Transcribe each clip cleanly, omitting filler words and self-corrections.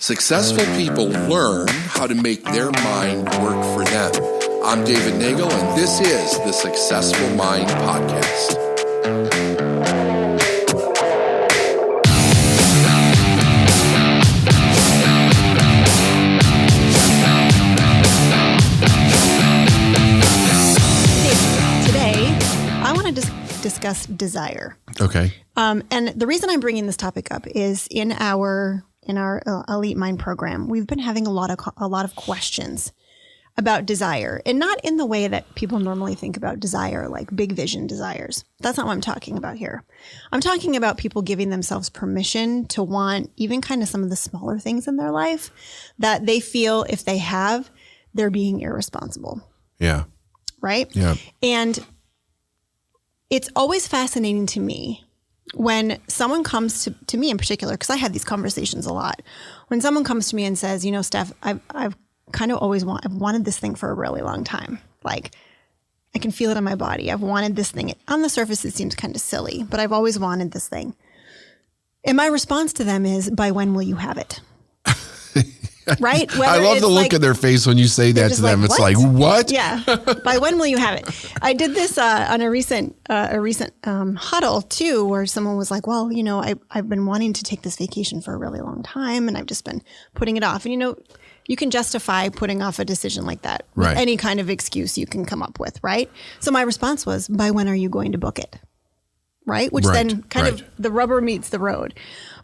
Successful people learn how to make their mind work for them. I'm David Nagel, and this is the Successful Mind Podcast. Today, I want to discuss desire. Okay. And the reason I'm bringing this topic up is in our Elite Mind program, we've been having a lot of questions about desire, and not in the way that people normally think about desire, like big vision desires. That's not what I'm talking about here. I'm talking about people giving themselves permission to want even kind of some of the smaller things in their life that they feel if they have, they're being irresponsible. Yeah. Right? Yeah. And it's always fascinating to me when someone comes to me in particular, because I have these conversations a lot. When someone comes to me and says, you know, Steph, I've kind of always I've wanted this thing for a really long time. Like, I can feel it in my body. I've wanted this thing. On the surface, it seems kind of silly, but I've always wanted this thing. And my response to them is, by when will you have it? Right? I love the look in their face when you say that to them. It's like, what? Yeah. By when will you have it? I did this on a recent huddle too, where someone was like, well, you know, I've been wanting to take this vacation for a really long time, and I've just been putting it off. And, you know, you can justify putting off a decision like that with any kind of excuse you can come up with, right? So my response was, by when are you going to book it? Right? Which then kind of the rubber meets the road.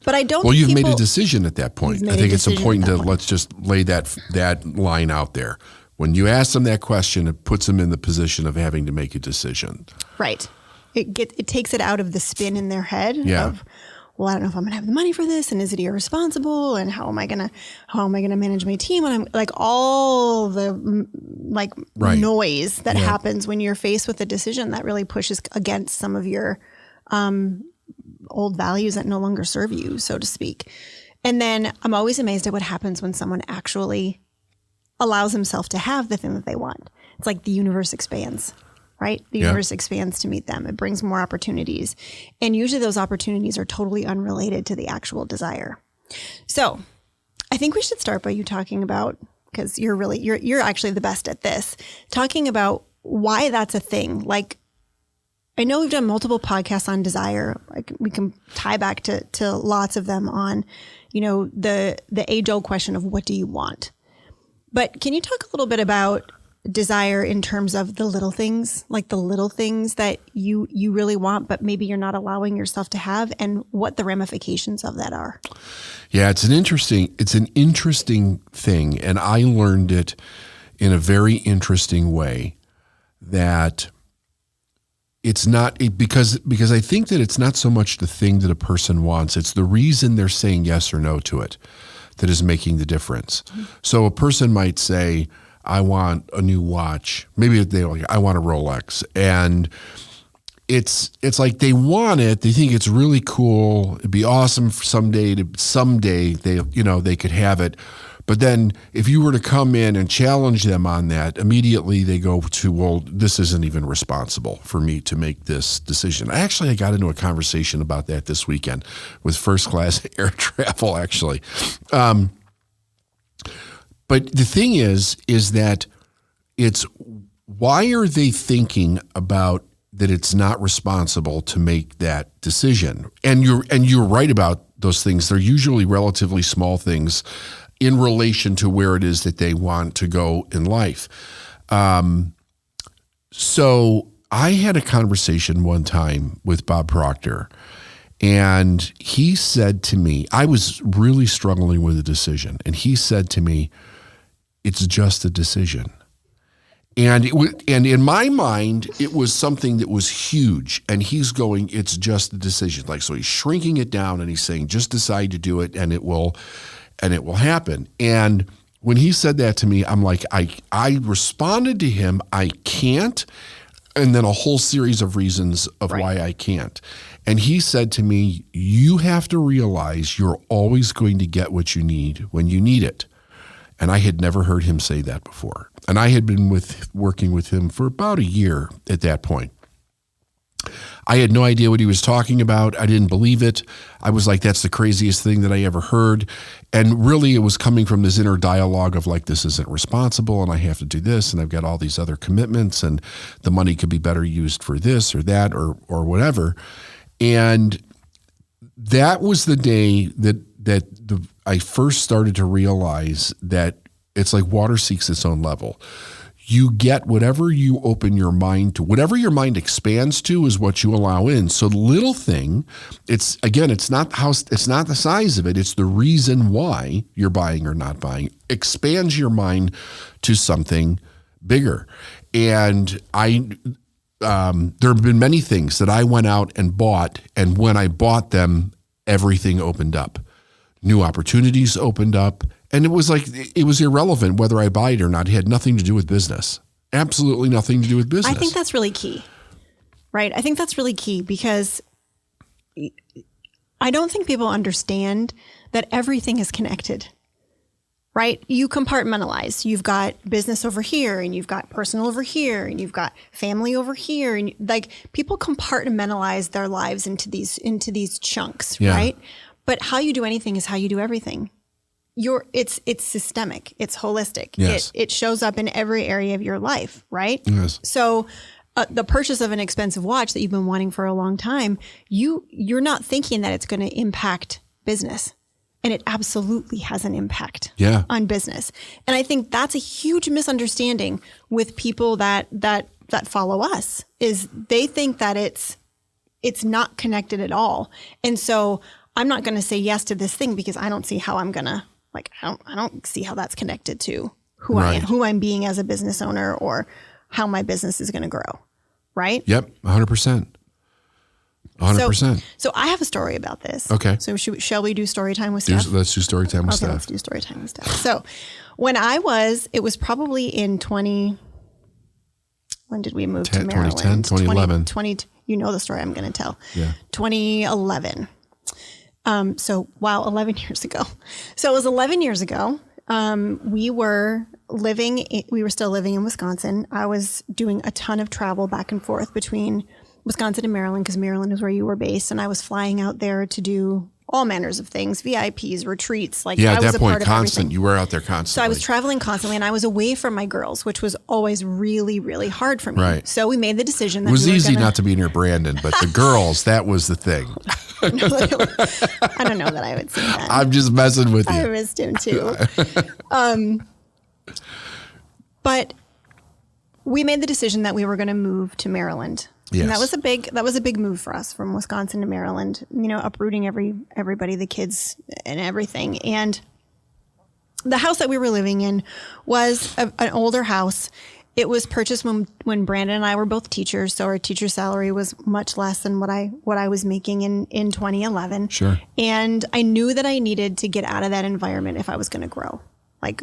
But I don't. Well, you've made a decision at that point. I think it's important to let's just lay that line out there. When you ask them that question, it puts them in the position of having to make a decision. Right. It takes it out of the spin in their head of, well, I don't know if I'm going to have the money for this, and is it irresponsible, and how am I going to manage my team? And I'm like all the noise that happens when you're faced with a decision that really pushes against some of your old values that no longer serve you, so to speak. And then I'm always amazed at what happens when someone actually allows himself to have the thing that they want. It's like the universe expands, right? The universe expands to meet them. It brings more opportunities. And usually those opportunities are totally unrelated to the actual desire. So I think we should start by you talking about, because you're actually the best at this, talking about why that's a thing. Like, I know we've done multiple podcasts on desire. Like, we can tie back to lots of them on, you know, the age-old question of what do you want? But can you talk a little bit about desire in terms of the little things, like the little things that you really want, but maybe you're not allowing yourself to have, and what the ramifications of that are? Yeah, it's an interesting thing. And I learned it in a very interesting way, that it's not because I think that it's not so much the thing that a person wants, it's the reason they're saying yes or no to it that is making the difference. Mm-hmm. So a person might say, I want a new watch. Maybe I want a Rolex. And it's like they want it. They think it's really cool. It'd be awesome for someday they could have it. But then if you were to come in and challenge them on that, immediately they go to, well, this isn't even responsible for me to make this decision. I got into a conversation about that this weekend with first class air travel, actually. But the thing is that it's, why are they thinking about that it's not responsible to make that decision? And you're right about those things. They're usually relatively small things in relation to where it is that they want to go in life. So I had a conversation one time with Bob Proctor, and he said to me, I was really struggling with a decision, and he said to me, it's just a decision. And in my mind, it was something that was huge, and he's going, it's just a decision. Like, so he's shrinking it down, and he's saying, just decide to do it, and it will happen. And when he said that to me, I'm like, I responded to him, I can't, and then a whole series of reasons of why I can't. And he said to me, you have to realize you're always going to get what you need when you need it. And I had never heard him say that before. And I had been working with him for about a year at that point. I had no idea what he was talking about. I didn't believe it. I was like, that's the craziest thing that I ever heard. And really it was coming from this inner dialogue of like, this isn't responsible and I have to do this and I've got all these other commitments and the money could be better used for this or that or whatever. And that was the day I first started to realize that it's like water seeks its own level. You get whatever you open your mind to. Whatever your mind expands to is what you allow in. So the little thing, it's not the size of it. It's the reason why you're buying or not buying. Expands your mind to something bigger. And there have been many things that I went out and bought, and when I bought them, everything opened up. New opportunities opened up. And it was like, it was irrelevant whether I buy it or not. It had nothing to do with business. Absolutely nothing to do with business. I think that's really key, right? I think that's really key because I don't think people understand that everything is connected, right? You compartmentalize. You've got business over here and you've got personal over here and you've got family over here. And like people compartmentalize their lives into these chunks, right? But how you do anything is how you do everything. It's systemic. It's holistic. Yes. It shows up in every area of your life, right? Yes. So the purchase of an expensive watch that you've been wanting for a long time, you're not thinking that it's going to impact business. And it absolutely has an impact on business. And I think that's a huge misunderstanding with people that follow us is they think that it's not connected at all. And so I'm not going to say yes to this thing because I don't see how I'm going to I don't see how that's connected to who I am, who I'm being as a business owner or how my business is going to grow. Right? Yep. 100%. 100%. So I have a story about this. Okay. So shall we do story time with Steph? Let's do story time with Steph. Let's do story time with Steph. So when it was probably in when did we move to Maryland? 2010, 2011. 20, you know the story I'm going to tell. Yeah. 2011. 11 years ago. So it was 11 years ago. We were still living in Wisconsin. I was doing a ton of travel back and forth between Wisconsin and Maryland because Maryland is where you were based. And I was flying out there to do all manners of things, VIPs, retreats. I at was that point, constant. You were out there constantly. So I was traveling constantly and I was away from my girls, which was always really, really hard for me. Right. So we made the decision that it was easy not to be near Brandon, but the girls, that was the thing. I don't know that I would say that. I'm just messing with you. I missed him too. But we made the decision that we were going to move to Maryland. Yes. And that was a big move for us from Wisconsin to Maryland, uprooting everybody, the kids and everything. And the house that we were living in was an older house. It was purchased when Brandon and I were both teachers. So our teacher salary was much less than what I was making in 2011. Sure. And I knew that I needed to get out of that environment if I was going to grow. Like,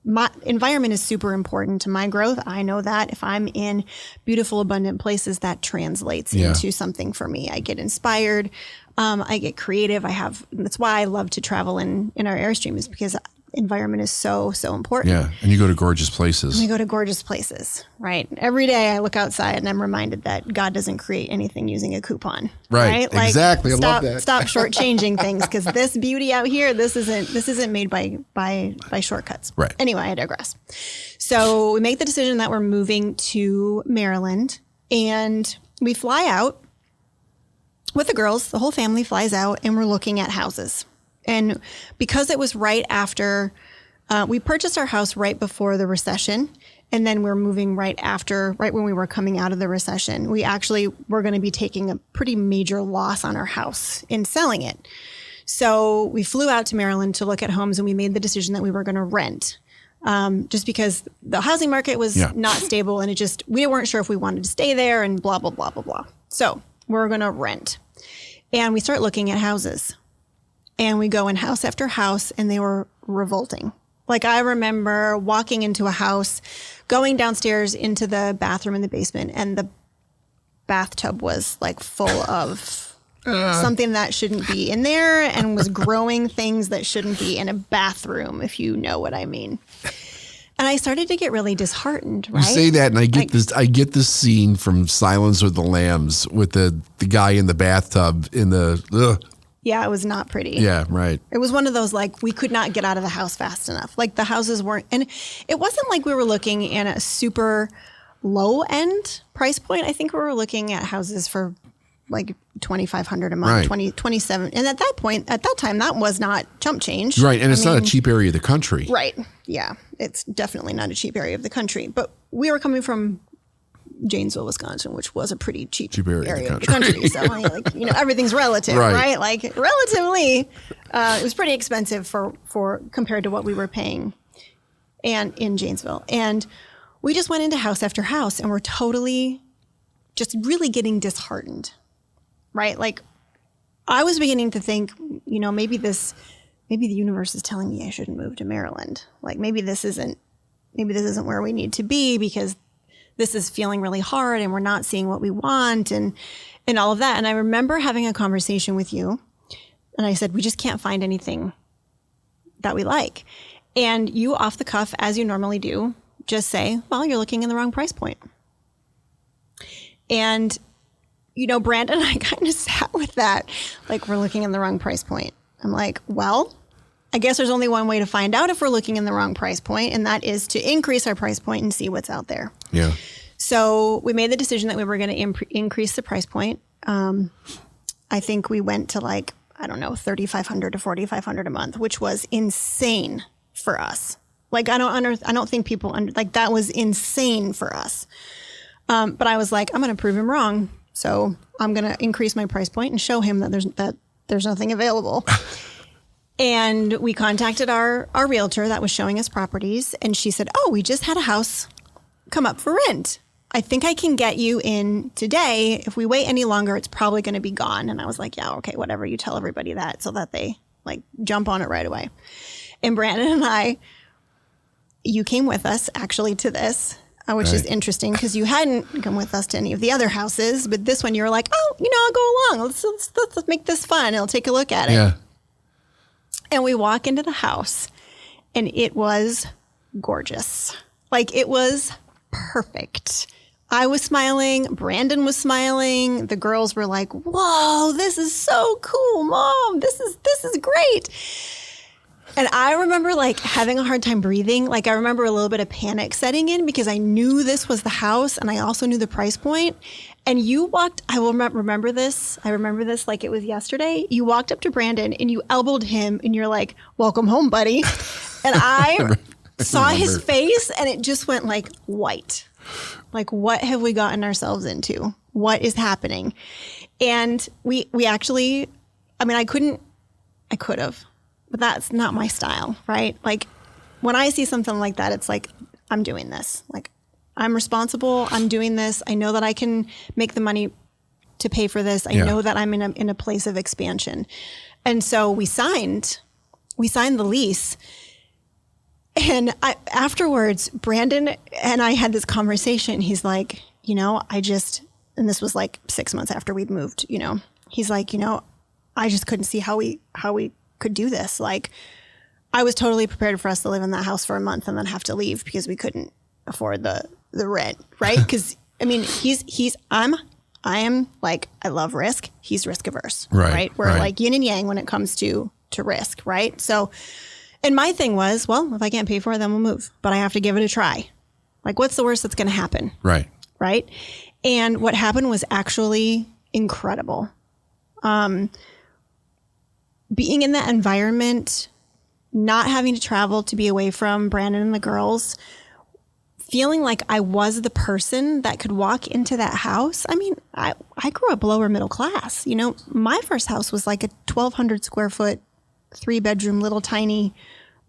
my environment is super important to my growth. I know that if I'm in beautiful, abundant places, that translates into something for me. I get inspired. I get creative. That's why I love to travel in our Airstream is because environment is so, so important. Yeah. And you go to gorgeous places. We go to gorgeous places, right? Every day I look outside and I'm reminded that God doesn't create anything using a coupon. Right. Like, exactly. I love that. Stop shortchanging things because this beauty out here, this isn't made by shortcuts. Right. Anyway, I digress. So we make the decision that we're moving to Maryland and we fly out with the girls. The whole family flies out and we're looking at houses. And because it was right after, we purchased our house right before the recession, and then we're moving right when we were coming out of the recession. We actually were going to be taking a pretty major loss on our house in selling it. So we flew out to Maryland to look at homes, and we made the decision that we were going to rent, just because the housing market was not stable, and we weren't sure if we wanted to stay there, and blah, blah, blah, blah, blah. So we're going to rent. And we start looking at houses. And we go in house after house, and they were revolting. Like, I remember walking into a house, going downstairs into the bathroom in the basement, and the bathtub was like full of something that shouldn't be in there and was growing things that shouldn't be in a bathroom, if you know what I mean. And I started to get really disheartened, right? You say that, and I get this scene from Silence of the Lambs with the guy in the bathtub in the. Ugh. Yeah, it was not pretty. Yeah, right. It was one of those, like, we could not get out of the house fast enough. Like, the houses weren't, and it wasn't like we were looking at a super low end price point. I think we were looking at houses for like $2,500 a month, right. 27. And at that time, that was not chump change. Right. And it's not a cheap area of the country. Right. Yeah. It's definitely not a cheap area of the country. But we were coming from Janesville, Wisconsin, which was a pretty cheap area of the country. So, like, everything's relative, right? Like, relatively, it was pretty expensive for compared to what we were paying and in Janesville. And we just went into house after house and we're totally just really getting disheartened. Right? Like, I was beginning to think, maybe the universe is telling me I shouldn't move to Maryland. Like, maybe this isn't where we need to be because this is feeling really hard and we're not seeing what we want and all of that. And I remember having a conversation with you and I said, we just can't find anything that we like. And you, off the cuff, as you normally do, just say, well, you're looking in the wrong price point. And Brandon and I kind of sat with that, like, we're looking in the wrong price point. I'm like, well, I guess there's only one way to find out if we're looking in the wrong price point, and that is to increase our price point and see what's out there. Yeah. So we made the decision that we were going to increase the price point. I think we went to, like, I don't know, $3,500 to $4,500 a month, which was insane for us. Like, I don't think people like, that was insane for us. But I was like, I'm going to prove him wrong. So I'm going to increase my price point and show him that there's nothing available. And we contacted our realtor that was showing us properties. And she said, oh, we just had a house come up for rent. I think I can get you in today. If we wait any longer, it's probably going to be gone. And I was like, yeah, okay, whatever. You tell everybody that so that they, like, jump on it right away. And Brandon and you came with us actually to this. Which is interesting because you hadn't come with us to any of the other houses, but this one you were like, oh, I'll go along. Let's make this fun. I'll take a look at it. Yeah. And we walk into the house and it was gorgeous. Like, it was perfect. I was smiling. Brandon was smiling. The girls were like, whoa, this is so cool, Mom. This is great. And I remember, like, having a hard time breathing. Like, I remember a little bit of panic setting in because I knew this was the house and I also knew the price point. And you walked, I will remember this. I remember this like it was yesterday. You walked up to Brandon and you elbowed him and you're like, welcome home, buddy. And I saw his face and it just went like white. Like, what have we gotten ourselves into? What is happening? And we actually, I could have. But that's not my style, right? Like, when I see something like that, it's like, I'm doing this. Like, I'm responsible. I'm doing this. I know that I can make the money to pay for this. I know that I'm in a place of expansion. And so we signed the lease. And afterwards, Brandon and I had this conversation. He's like, and this was like 6 months after we'd moved, he's like, I just couldn't see how we could do this. Like, I was totally prepared for us to live in that house for a month and then have to leave because we couldn't afford the rent, right? Because I am like, I love risk. He's risk averse, right? We're like yin and yang when it comes to risk, right? So, and my thing was, well, if I can't pay for it, then we'll move, but I have to give it a try. Like, what's the worst that's going to happen? Right. And what happened was actually incredible. Being in that environment, not having to travel to be away from Brandon and the girls, feeling like I was the person that could walk into that house. I grew up lower middle class. My first house was like a 1,200 square foot, 3-bedroom, little tiny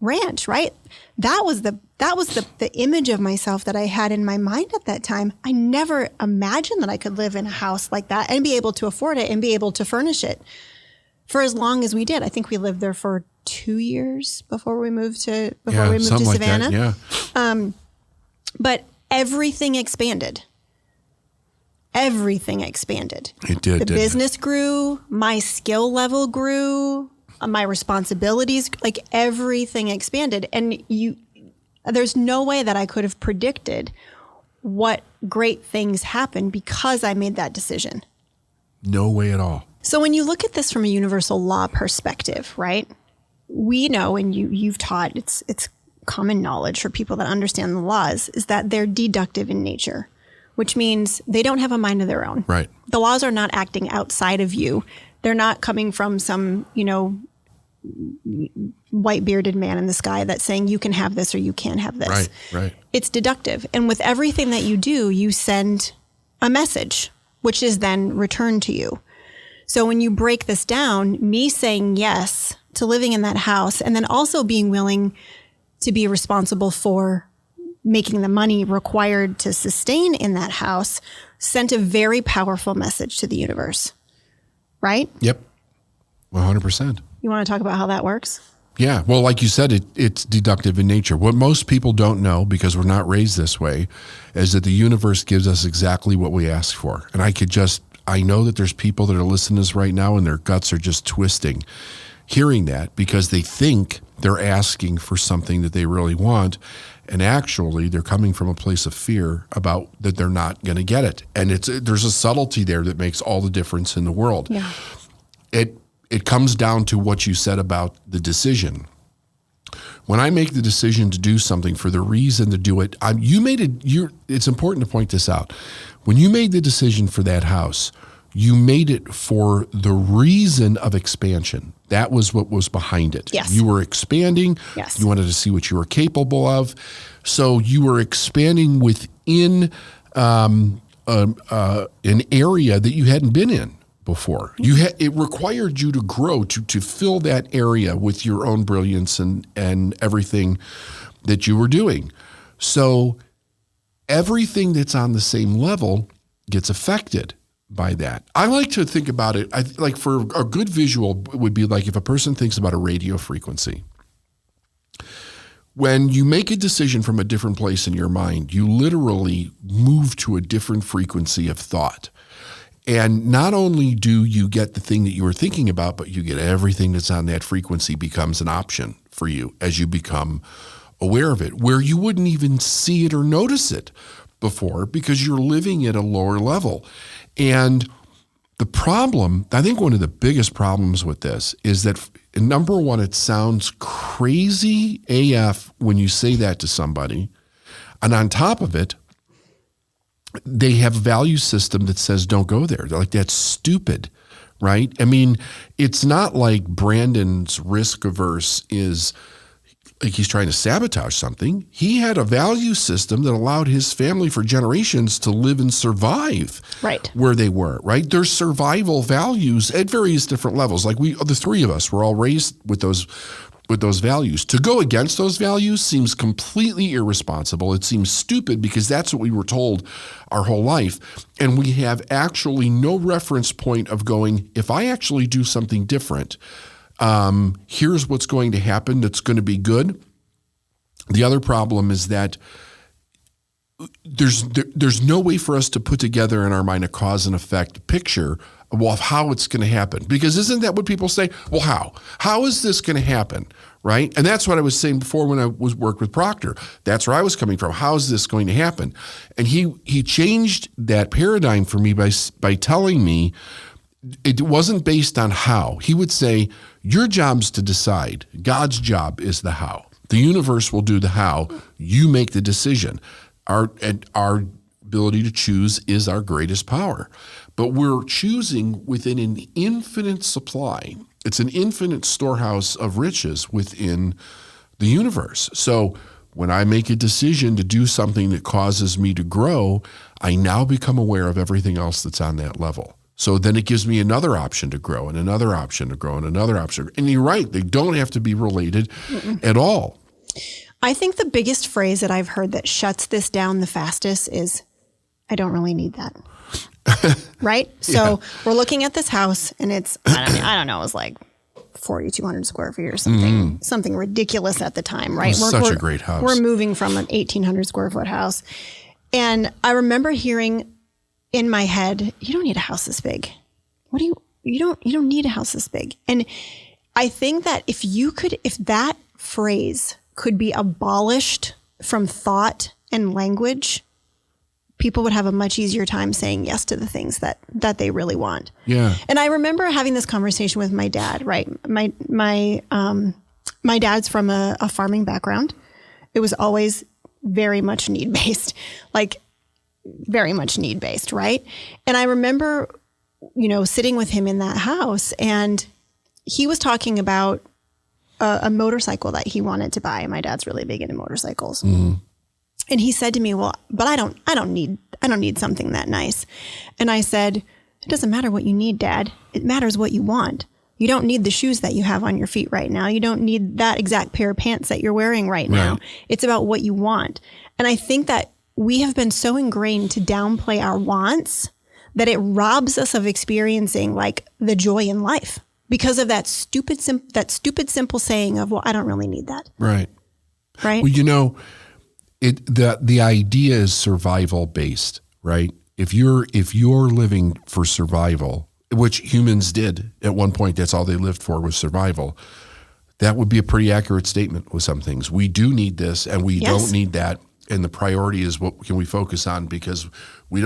ranch, right? That was the image of myself that I had in my mind at that time. I never imagined that I could live in a house like that and be able to afford it and be able to furnish it for as long as we did. I think we lived there for 2 years before we moved to Savannah. Like that, but everything expanded. Everything expanded. It did. The business grew. My skill level grew. My responsibilities, like, everything expanded. And There's no way that I could have predicted what great things happen because I made that decision. No way at all. So when you look at this from a universal law perspective, right? We know, and you've taught, it's common knowledge for people that understand the laws, is that they're deductive in nature, which means they don't have a mind of their own. Right. The laws are not acting outside of you. They're not coming from some, white bearded man in the sky that's saying you can have this or you can't have this. Right. It's deductive. And with everything that you do, you send a message, which is then returned to you. So when you break this down, me saying yes to living in that house and then also being willing to be responsible for making the money required to sustain in that house sent a very powerful message to the universe. Right? Yep. 100%. You want to talk about how that works? Yeah. Well, like you said, it's deductive in nature. What most people don't know, because we're not raised this way, is that the universe gives us exactly what we ask for. And I know that there's people that are listening to this right now and their guts are just twisting hearing that because they think they're asking for something that they really want. And actually, they're coming from a place of fear about that they're not going to get it. And there's a subtlety there that makes all the difference in the world. Yeah. It comes down to what you said about the decision. When I make the decision to do something for the reason to do it, it's important to point this out. When you made the decision for that house, you made it for the reason of expansion. That was what was behind it. Yes. You were expanding. Yes. You wanted to see what you were capable of. So you were expanding within an area that you hadn't been in before. It required you to grow, to fill that area with your own brilliance and everything that you were doing. So everything that's on the same level gets affected by that. I like to think about it, like for a good visual would be like if a person thinks about a radio frequency. When you make a decision from a different place in your mind, you literally move to a different frequency of thought. And not only do you get the thing that you were thinking about, but you get everything that's on that frequency becomes an option for you as you become aware of it, where you wouldn't even see it or notice it before because you're living at a lower level. And the problem, I think one of the biggest problems with this is that, number one, it sounds crazy AF when you say that to somebody. And on top of it, they have a value system that says don't go there. They're like, that's stupid, right? I mean, it's not like Brandon's risk averse is like he's trying to sabotage something. He had a value system that allowed his family for generations to live and survive where they were, right? There's survival values at various different levels. Like the three of us were all raised with those values. To go against those values seems completely irresponsible. It seems stupid because that's what we were told our whole life. And we have actually no reference point of going, if I actually do something different, here's what's going to happen that's going to be good. The other problem is that there's no way for us to put together in our mind a cause and effect picture of how it's going to happen. Because isn't that what people say? Well, how? How is this going to happen, right? And that's what I was saying before when I worked with Proctor. That's where I was coming from. How is this going to happen? And he changed that paradigm for me by telling me it wasn't based on how. He would say, your job's to decide. God's job is the how. The universe will do the how. You make the decision. Our ability to choose is our greatest power. But we're choosing within an infinite supply. It's an infinite storehouse of riches within the universe. So when I make a decision to do something that causes me to grow, I now become aware of everything else that's on that level. So then it gives me another option to grow and another option to grow and another option. And you're right, they don't have to be related at all. I think the biggest phrase that I've heard that shuts this down the fastest is, I don't really need that. Right? So we're looking at this house and it's, I don't know, it was like 4,200 square feet or something ridiculous at the time, right? Such a great house. We're moving from an 1,800 square foot house. And I remember hearing in my head, you don't need a house this big. You don't need a house this big. And I think that if that phrase could be abolished from thought and language, people would have a much easier time saying yes to the things that they really want. Yeah. And I remember having this conversation with my dad, right? My dad's from a farming background. It was always very much need-based, like very much need-based, right? And I remember, sitting with him in that house, and he was talking about a motorcycle that he wanted to buy. And my dad's really big into motorcycles. Mm-hmm. And he said to me, well, but I don't need something that nice. And I said, it doesn't matter what you need, Dad. It matters what you want. You don't need the shoes that you have on your feet right now. You don't need that exact pair of pants that you're wearing right now. It's about what you want. And I think that we have been so ingrained to downplay our wants that it robs us of experiencing like the joy in life because of that stupid simple saying of, well, I don't really need that. Right. Right. Well, the idea is survival based, right? If you're living for survival, which humans did at one point, that's all they lived for was survival. That would be a pretty accurate statement with some things. We do need this and we don't need that. And the priority is what can we focus on because we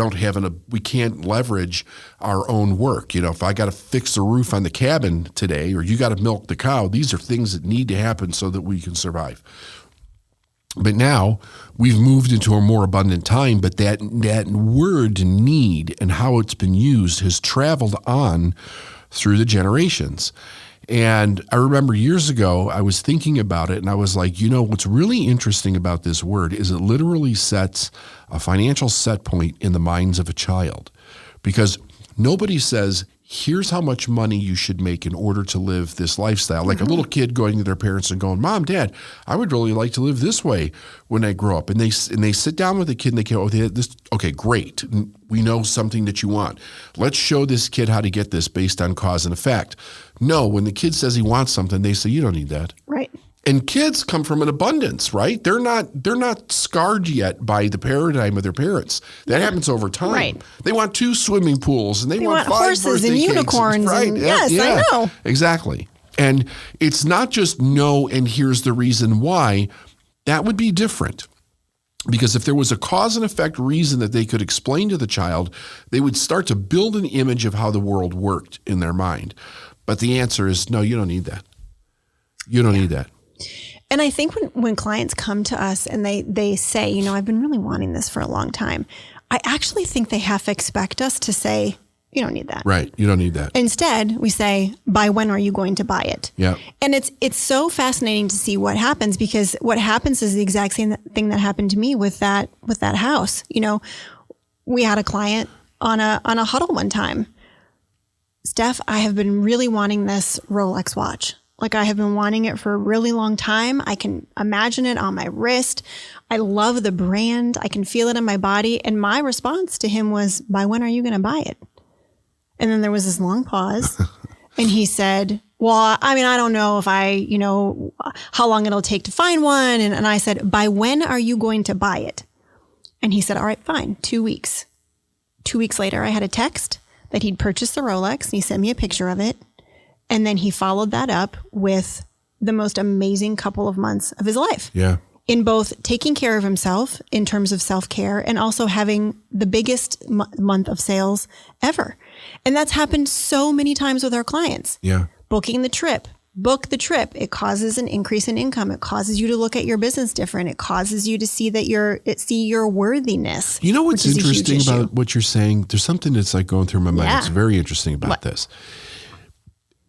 can't leverage our own work. If I got to fix the roof on the cabin today, or you got to milk the cow, these are things that need to happen so that we can survive. But now we've moved into a more abundant time, but that word need and how it's been used has traveled on through the generations. And I remember years ago, I was thinking about it and I was like, what's really interesting about this word is it literally sets a financial set point in the minds of a child, because nobody says, here's how much money you should make in order to live this lifestyle. Like a little kid going to their parents and going, Mom, Dad, I would really like to live this way when I grow up. And they sit down with the kid and they go, okay, great. We know something that you want. Let's show this kid how to get this based on cause and effect. No, when the kid says he wants something, they say, you don't need that. Right. And kids come from an abundance, right? They're not scarred yet by the paradigm of their parents. That happens over time. Right. They want 2 swimming pools and they want 5 horses and unicorns. Right? And, yes, I know. Exactly. And it's not just no, and here's the reason why. That would be different. Because if there was a cause and effect reason that they could explain to the child, they would start to build an image of how the world worked in their mind. But the answer is no, you don't need that. You don't need that. And I think when clients come to us and they say, I've been really wanting this for a long time, I actually think they half expect us to say, you don't need that. Right. You don't need that. Instead, we say, by when are you going to buy it? Yeah. And it's so fascinating to see what happens, because what happens is the exact same thing that happened to me with that house. We had a client on a huddle one time. Steph, I have been really wanting this Rolex watch. Like, I have been wanting it for a really long time. I can imagine it on my wrist. I love the brand. I can feel it in my body. And my response to him was, by when are you going to buy it? And then there was this long pause. And he said, well, I don't know if how long it'll take to find one. And I said, by when are you going to buy it? And he said, all right, fine, 2 weeks. 2 weeks later, I had a text that he'd purchased the Rolex. And he sent me a picture of it. And then he followed that up with the most amazing couple of months of his life. Yeah. In both taking care of himself in terms of self-care and also having the biggest month of sales ever. And that's happened so many times with our clients. Yeah. Booking the trip. Book the trip. It causes an increase in income. It causes you to look at your business different. It causes you to see see your worthiness. You know what's interesting about what you're saying? There's something that's like going through my mind. Yeah. It's very interesting about this.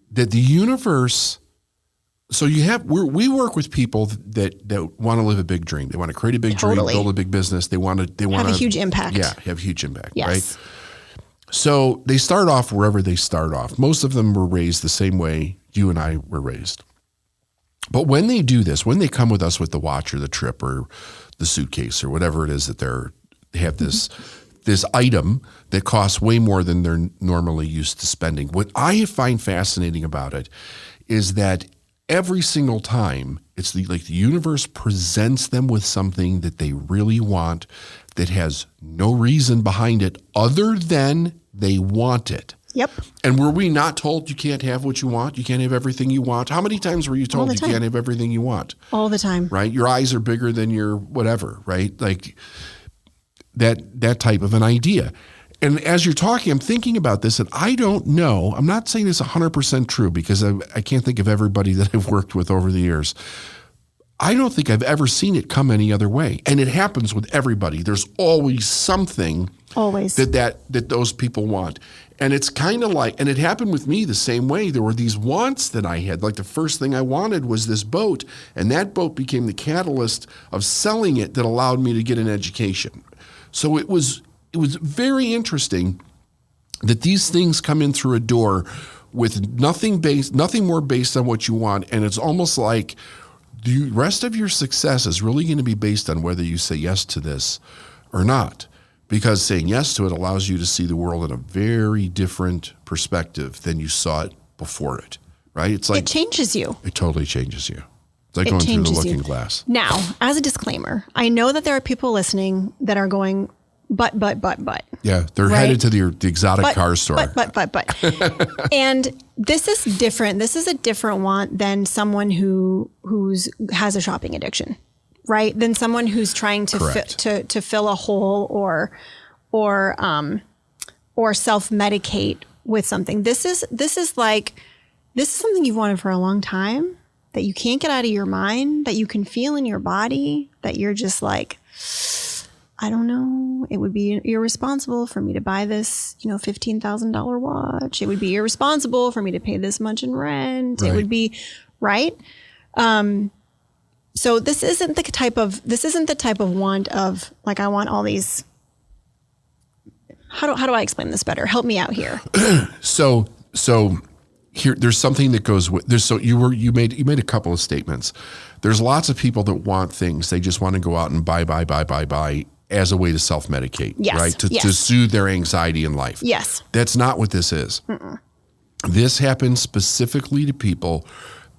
That the universe, so we work with people that want to live a big dream. They want to create a big dream, build a big business. They want to have a huge impact. Yeah, have huge impact, yes. Right? So they start off wherever they start off. Most of them were raised the same way you and I were raised. But when they do this, when they come with us with the watch or the trip or the suitcase or whatever it is that they have this item that costs way more than they're normally used to spending. What I find fascinating about it is that every single time it's the universe presents them with something that they really want that has no reason behind it other than they want it. Yep. And were we not told you can't have what you want? You can't have everything you want? How many times were you told you can't have everything you want? All the time. Right? Your eyes are bigger than your whatever, right? Like that type of an idea. And as you're talking, I'm thinking about this, and I don't know. I'm not saying it's 100% true because I can't think of everybody that I've worked with over the years. I don't think I've ever seen it come any other way. And it happens with everybody. There's always something that those people want. And it's kind of like, and it happened with me the same way. There were these wants that I had. Like the first thing I wanted was this boat, and that boat became the catalyst of selling it that allowed me to get an education. So it was very interesting that these things come in through a door with nothing more based on what you want. And it's almost like the rest of your success is really going to be based on whether you say yes to this or not. Because saying yes to it allows you to see the world in a very different perspective than you saw it before it, right? It's like, it changes you. It totally changes you. It's like going through the looking glass. Now, as a disclaimer, I know that there are people listening that are going, but. Yeah, they're headed to the exotic car store. But. And this is different. This is a different want than someone who has a shopping addiction, right? Than someone who's trying to fill a hole or self-medicate with something. This is something you've wanted for a long time that you can't get out of your mind, that you can feel in your body, that you're just like, I don't know. It would be irresponsible for me to buy this, $15,000 watch. It would be irresponsible for me to pay this much in rent. Right. It would be right. So this isn't the type of want of like, I want all these. How do I explain this better? Help me out here. So here, there's something that goes with this. So you made a couple of statements. There's lots of people that want things. They just want to go out and buy as a way to self-medicate, right? To soothe their anxiety in life. Yes. That's not what this is. Mm-mm. This happens specifically to people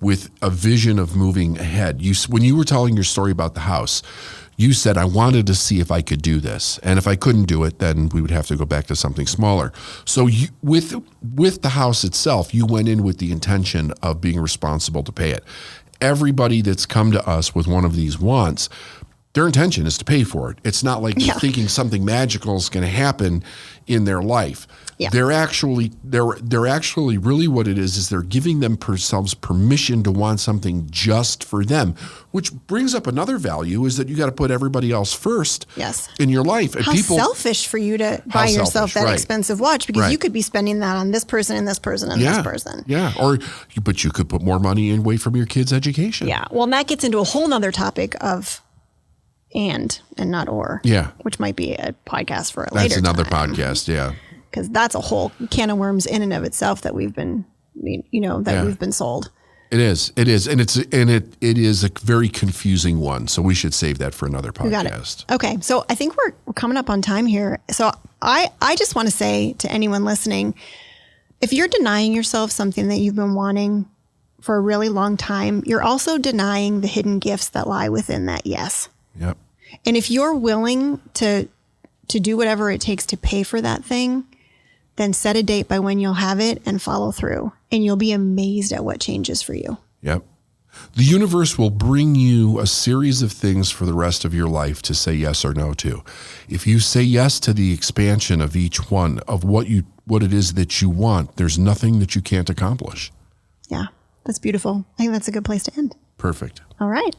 with a vision of moving ahead. When you were telling your story about the house, you said, I wanted to see if I could do this. And if I couldn't do it, then we would have to go back to something smaller. So with the house itself, you went in with the intention of being responsible to pay it. Everybody that's come to us with one of these wants, their intention is to pay for it. It's not like they're thinking something magical is going to happen in their life. Yeah. They're actually really what it is they're giving themselves permission to want something just for them, which brings up another value is that you got to put everybody else first in your life. And how selfish for you to buy yourself that expensive watch because you could be spending that on this person and this person and this person. Yeah, but you could put more money away from your kids' education. Yeah, well, and that gets into a whole nother topic of and not or. Yeah. Which might be a podcast for a later time. That's another podcast, yeah. Because that's a whole can of worms in and of itself that we've been, we've been sold. It is. And it is a very confusing one. So we should save that for another podcast. You got it. Okay. So I think we're coming up on time here. So I just want to say to anyone listening, if you're denying yourself something that you've been wanting for a really long time, you're also denying the hidden gifts that lie within that yes. Yep. And if you're willing to do whatever it takes to pay for that thing, then set a date by when you'll have it and follow through. And you'll be amazed at what changes for you. Yep. The universe will bring you a series of things for the rest of your life to say yes or no to. If you say yes to the expansion of each one of what it is that you want, there's nothing that you can't accomplish. Yeah, that's beautiful. I think that's a good place to end. Perfect. All right.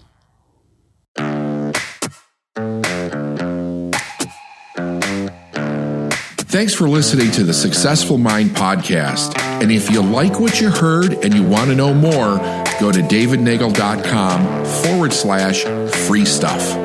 Thanks for listening to the Successful Mind podcast. And if you like what you heard and you want to know more, go to davidnagel.com/free stuff.